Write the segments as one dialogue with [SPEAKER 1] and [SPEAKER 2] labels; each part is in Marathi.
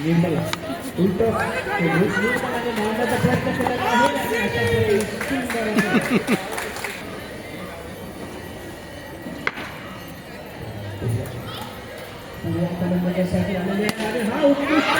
[SPEAKER 1] निर्मला उलट निर्मलाने मारण्याचा प्रयत्न केलेला आहे. फलंदाजासाठी आलेले आणि हा उत्कृष्ट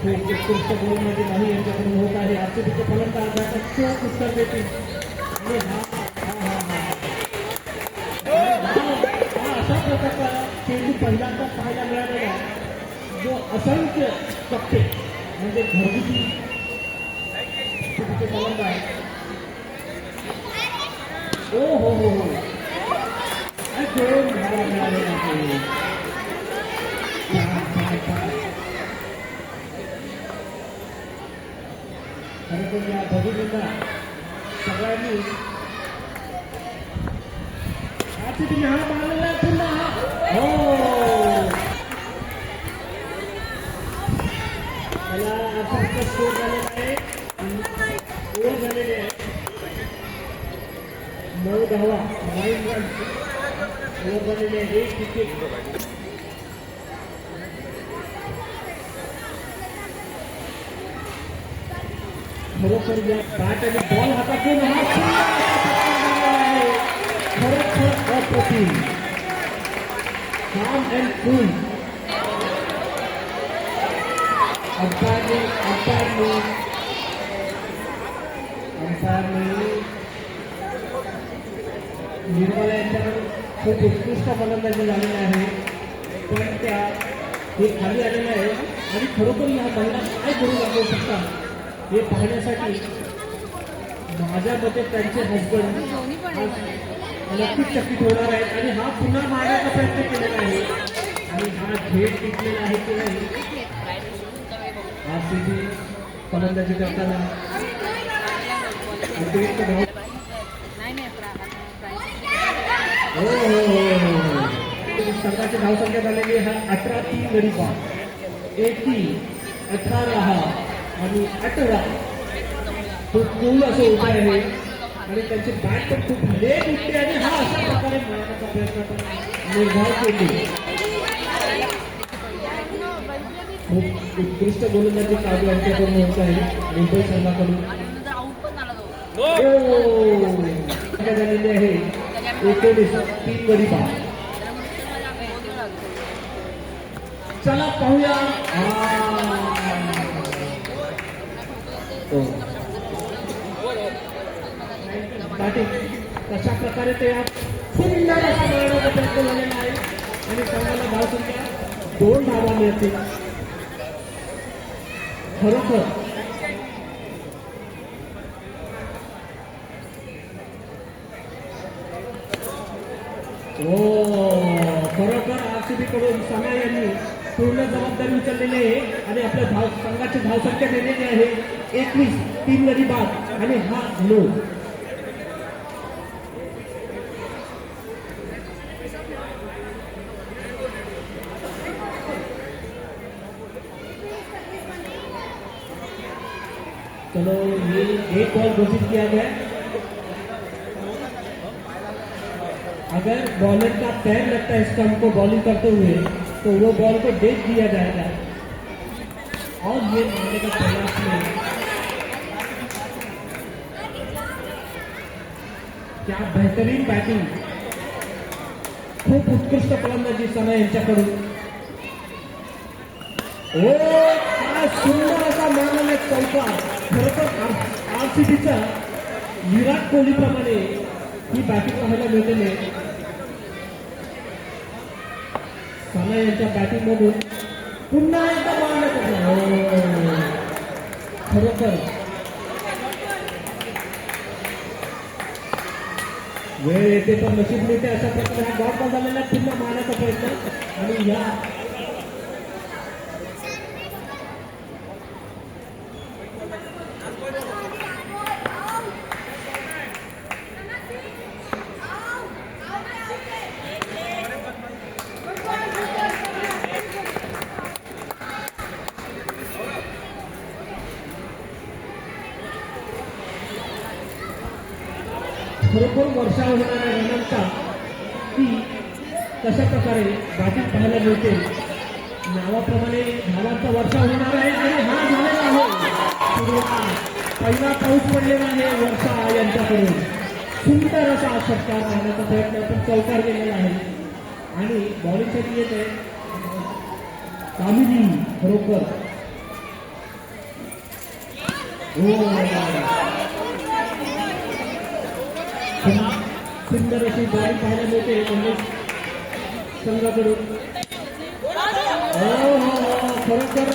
[SPEAKER 1] उत्कृष्ट गोलमध्ये नाही यांच्याकडून होत आहे. आरसीबीचे फलंदाज चोख उत्तर देतील आणि अशा प्रकारचा चेंडू पहिल्यांदा पाहायला मिळालेला जो असंख्य टप्पे म्हणजे घरगुती फलंदाज. हो हो हो हो दोन धावा मिळालेला आहे. खरं तर या बघितलेला सगळ्यांनी तुम्ही हा मारलेला पुन्हा हो त्याला असा स्कोर झालेला आहे. ओव्हर झालेले आहे 9 धावा 9 रन ओव्हर झालेले आहे. 1 विकेट खरोखर या बॅट आणि बॉल हातातून आहे. खरोखर अप्रतिम काम अँड कूल. अंपायरने निर्मला यांच्याकडे खूप उत्कृष्ट फलंदाजी झालेली आहे. पण त्या हे खाली आलेले आहे आणि खरोखर या महिला काय करू लागू शकतात हे पाहण्यासाठी माझ्या मते त्यांचे हसबंड नक्कीच चकित होणार आहेत. आणि हा पुन्हा मारण्याचा प्रयत्न केलेला आहे आणि हा झेड टिकलेला आहे की नाही. आरसीबी फलंदाजी करताना अतिरिक्त धाव हो संघाची धावसंख्या झालेली हा 18-3 गडी बाद 18 आणि 18 तो कूल असं उभा आहे आणि त्यांची बॅट पण खूप लेट उठते आणि हा अशा प्रकारे मारण्याचा प्रयत्न पण निर्धार केली. खूप उत्कृष्ट गोलंदाजी काबू यांच्याकडून होत आहे मुंबई संघाकडून. झालेली आहे 19-3 गडी बाद. चला पाहूया कशा प्रकारे ते सुंदर असा मारण्याचा प्रयत्न झालेला आहे आणि संघाला धावसंख्या 2 धावा मिळतील. खरोखर खरोखर आरसीबी कडून सना यांनी पूर्ण जबाबदारी उचललेली आहे आणि आपल्या संघाची धावसंख्या दिलेली आहे 21-3 गडी बाद आणि हा नो. चलो ये एक बॉल घोषित किया गया. अगर बॉलर का पैर लगता है स्टंप को बॉलिंग करते हुए तो वो बॉल को डेट दिया जाएगा और ये मारने का प्रयास में क्या बेहतरीन बॅटिंग. खूप उत्कृष्ट फलंदाजी सना यांच्याकडून. काय सुंदर असा मारलेला चौका. खरोखर आरसीबीचा विराट कोहली प्रमाणे ही बॅटिंग पाहायला मिळतेले. सना यांच्या बॅटिंग मधून पुन्हा एकदा मारण्यात खरोखर वेळ येते पण नशीब मिळते अशा प्रकारे हा डॉट बॉल झालेला आहे. पुन्हा मारण्याचा प्रयत्न आणि या खरोखर वर्षाव होणाऱ्या रनांचा ती कशा प्रकारे बाजीत पाहायला मिळते. नावाप्रमाणे धावांचा वर्षाव होणार आहे आणि हा झालेला आहे सुरुवात. पहिला पाऊस पडलेला आहे वर्षा यांच्याकडून. सुंदर असा षटकार मारण्याचा प्रयत्न आपण चौकार केलेला आहे आणि बॉलिंगसाठी येत आहे कामिनी. खरोखर सुंदर अशी बॉलिंग पाहायला मिळते काँग्रेस संघाकडून. खरोखर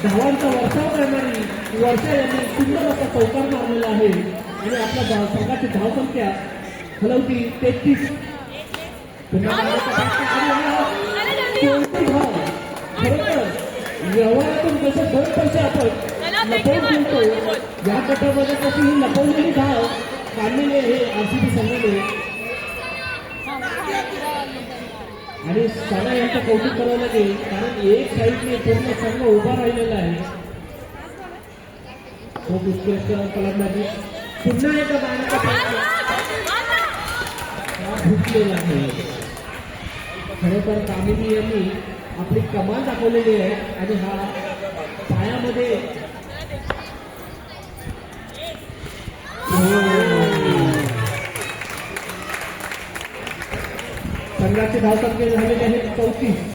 [SPEAKER 1] धावांचा वर्षाव करणारी वर्षा यांनी सुंदर असा चौकार मारलेला आहे आणि आपल्या संघाची धावसंख्या हलवती 33. पुन्हा कोणती धाव. खरोखर व्यवहारातून जसं 2 पैसे आपण लपवून ठेवतो या गटामध्ये कशी ही लपवलेली धाव काढलेली आहे आरसीबी संघाने आणि साना यांचं कौतुक करावं लागेल कारण एक साईडने पूर्ण संघ उभा राहिलेला आहे. खूप उत्कृष्ट फलंदाजी. पुन्हा एका बाणाचा प्रयत्न फुटलेला आहे. खरोखर कामिनी यांनी आपली कमाल दाखवलेली आहे आणि हा पायामध्ये संघाचे धावसंख्या झालेले आहेत 34.